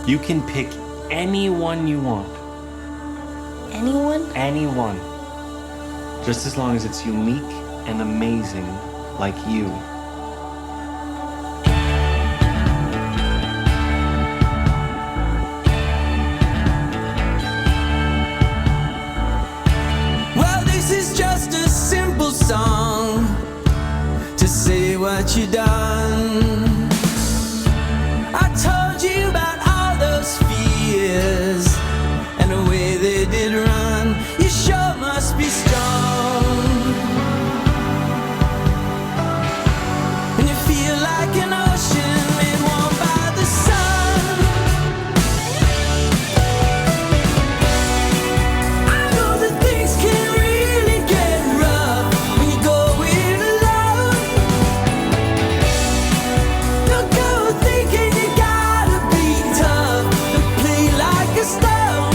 You can pick anyone you want. Anyone? Anyone. Just as long as it's unique and amazing like you. Well, this is just a simple song to say what you done. I told you about all those fears and the way they did run. You sure must be strong. And you feel like an ocean made warm by the sun. I know that things can really get rough when you go it alone. Don't go thinking you gotta be tough and play like a stone.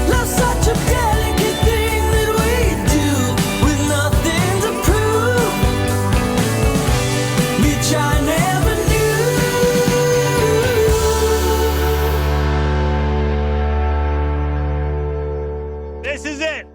Love's such a delicate thing that we do with nothing to prove, which I never knew. This is it.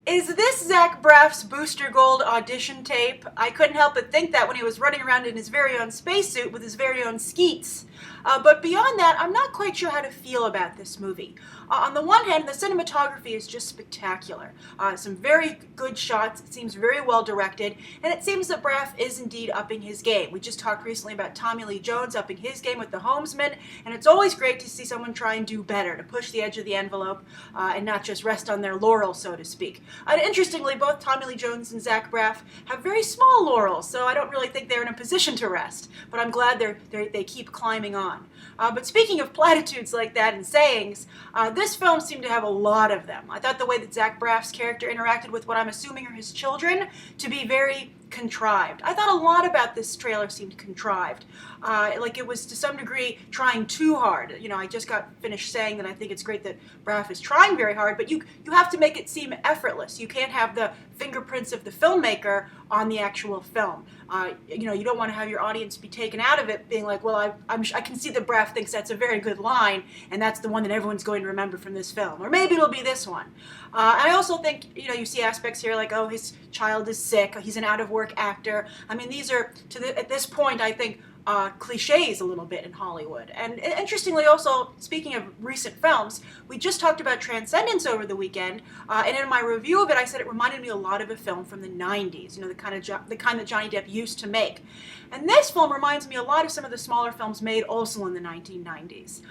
Is this Zach Braff's Booster Gold audition tape? I couldn't help but think that when he was running around in his very own spacesuit with his very own skeets. But beyond that, I'm not quite sure how to feel about this movie. On the one hand, the cinematography is just spectacular. Some very good shots, it seems very well directed, and it seems that Braff is indeed upping his game. We just talked recently about Tommy Lee Jones upping his game with The Homesman, and it's always great to see someone try and do better, to push the edge of the envelope and not just rest on their laurels, so to speak. And interestingly, both Tommy Lee Jones and Zach Braff have very small laurels, so I don't really think they're in a position to rest, but I'm glad they keep climbing on. But speaking of platitudes like that and sayings, this film seemed to have a lot of them. I thought the way that Zach Braff's character interacted with what I'm assuming are his children to be very contrived. I thought a lot about this trailer seemed contrived. Like it was to some degree trying too hard. You know, I just got finished saying that I think it's great that Braff is trying very hard, but you have to make it seem effortless. You can't have the fingerprints of the filmmaker on the actual film. You know, you don't want to have your audience be taken out of it being like, well, I can see that Braff thinks that's a very good line, and that's the one that everyone's going to remember from this film. Or maybe it'll be this one. I also think, you know, you see aspects here like, oh, his child is sick, he's an out-of-work actor. I mean, these are, at this point, I think, cliches a little bit in Hollywood. And interestingly also, speaking of recent films, we just talked about Transcendence over the weekend, and in my review of it, I said it reminded me a lot of a film from the 90s, you know, the kind that Johnny Depp used to make. And this film reminds me a lot of some of the smaller films made also in the 1990s.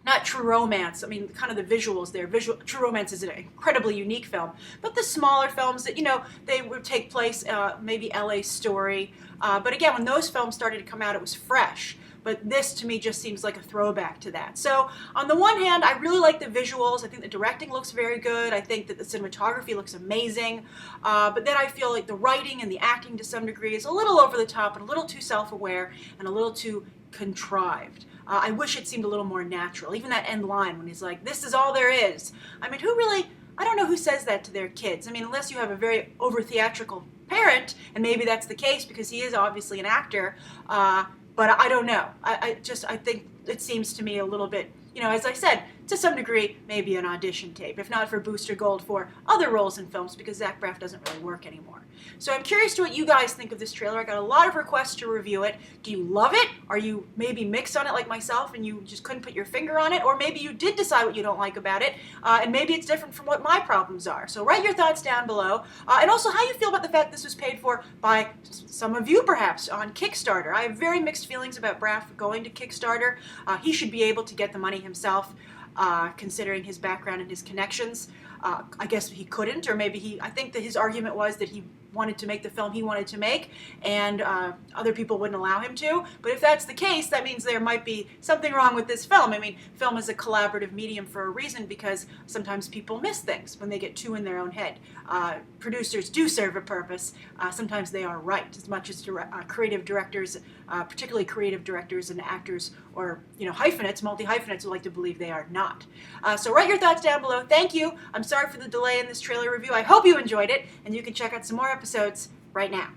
Not True Romance, I mean, kind of the visuals there. True Romance is an incredibly unique film. But the smaller films that, you know, they would take place, maybe LA Story. But again, when those films started to come out, it was fresh. But this, to me, just seems like a throwback to that. So, on the one hand, I really like the visuals. I think the directing looks very good. I think that the cinematography looks amazing. But then I feel like the writing and the acting, to some degree, is a little over the top and a little too self-aware and a little too contrived. I wish it seemed a little more natural. Even that end line when he's like, this is all there is. I mean, I don't know who says that to their kids. I mean, unless you have a very over-theatrical parent, and maybe that's the case because he is obviously an actor, but I don't know. I think it seems to me a little bit, you know, as I said, to some degree, maybe an audition tape, if not for Booster Gold, for other roles in films, because Zach Braff doesn't really work anymore. So I'm curious to what you guys think of this trailer. I got a lot of requests to review it. Do you love it? Are you maybe mixed on it like myself and you just couldn't put your finger on it? Or maybe you did decide what you don't like about it, and maybe it's different from what my problems are. So write your thoughts down below. And also how you feel about the fact this was paid for by some of you, perhaps, on Kickstarter. I have very mixed feelings about Braff going to Kickstarter. He should be able to get the money himself, considering his background and his connections. I guess he couldn't, or maybe I think that his argument was that he wanted to make the film he wanted to make, and other people wouldn't allow him to. But if that's the case, that means there might be something wrong with this film. I mean, film is a collaborative medium for a reason, because sometimes people miss things when they get too in their own head. Producers do serve a purpose. Sometimes they are right, as much as creative directors, particularly creative directors and actors or hyphenates, multi-hyphenates would like to believe they are not. So write your thoughts down below. Thank you. I'm sorry for the delay in this trailer review. I hope you enjoyed it, and you can check out some more episodes right now.